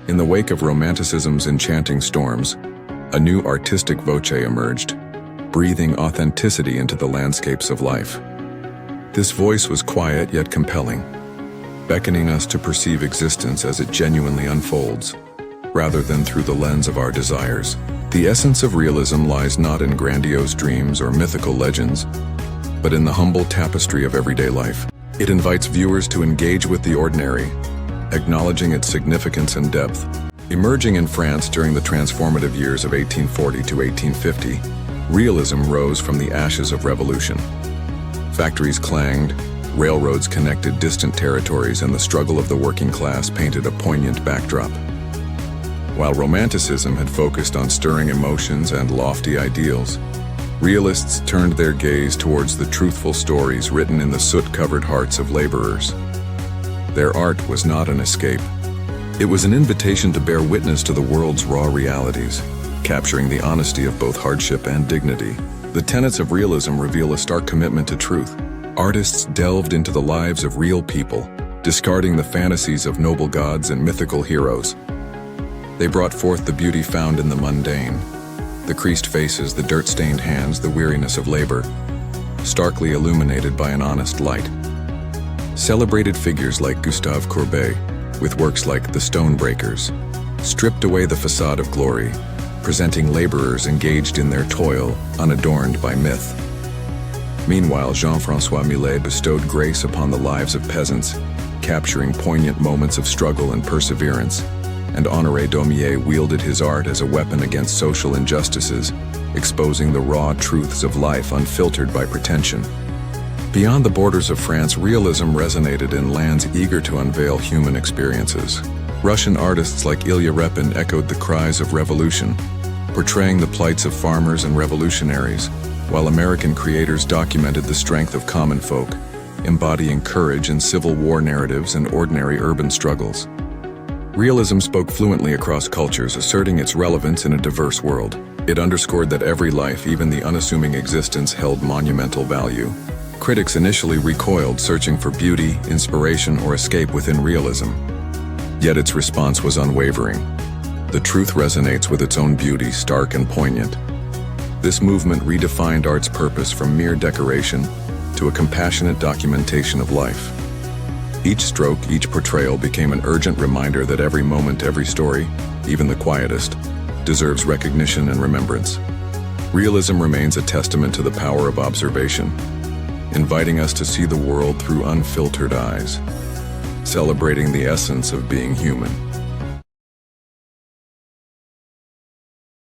In the wake of Romanticism's enchanting storms, a new artistic voce emerged, breathing authenticity into the landscapes of life. This voice was quiet yet compelling, beckoning us to perceive existence as it genuinely unfolds, rather than through the lens of our desires. The essence of realism lies not in grandiose dreams or mythical legends, but in the humble tapestry of everyday life. It invites viewers to engage with the ordinary, acknowledging its significance and depth. Emerging in France during the transformative years of 1840 to 1850, realism rose from the ashes of revolution. Factories clanged, railroads connected distant territories, and the struggle of the working class painted a poignant backdrop. While Romanticism had focused on stirring emotions and lofty ideals, realists turned their gaze towards the truthful stories written in the soot-covered hearts of laborers. Their art was not an escape. It was an invitation to bear witness to the world's raw realities, capturing the honesty of both hardship and dignity. The tenets of realism reveal a stark commitment to truth. Artists delved into the lives of real people, discarding the fantasies of noble gods and mythical heroes. They brought forth the beauty found in the mundane, the creased faces, the dirt-stained hands, the weariness of labor, starkly illuminated by an honest light. Celebrated figures like Gustave Courbet, with works like The Stonebreakers, stripped away the facade of glory, presenting laborers engaged in their toil, unadorned by myth. Meanwhile, Jean-François Millet bestowed grace upon the lives of peasants, capturing poignant moments of struggle and perseverance, and Honoré Daumier wielded his art as a weapon against social injustices, exposing the raw truths of life unfiltered by pretension. Beyond the borders of France, realism resonated in lands eager to unveil human experiences. Russian artists like Ilya Repin echoed the cries of revolution, portraying the plights of farmers and revolutionaries, while American creators documented the strength of common folk, embodying courage in Civil War narratives and ordinary urban struggles. Realism spoke fluently across cultures, asserting its relevance in a diverse world. It underscored that every life, even the unassuming existence, held monumental value. Critics initially recoiled, searching for beauty, inspiration, or escape within realism. Yet its response was unwavering. The truth resonates with its own beauty, stark and poignant. This movement redefined art's purpose from mere decoration to a compassionate documentation of life. Each stroke, each portrayal became an urgent reminder that every moment, every story, even the quietest, deserves recognition and remembrance. Realism remains a testament to the power of observation, inviting us to see the world through unfiltered eyes, celebrating the essence of being human.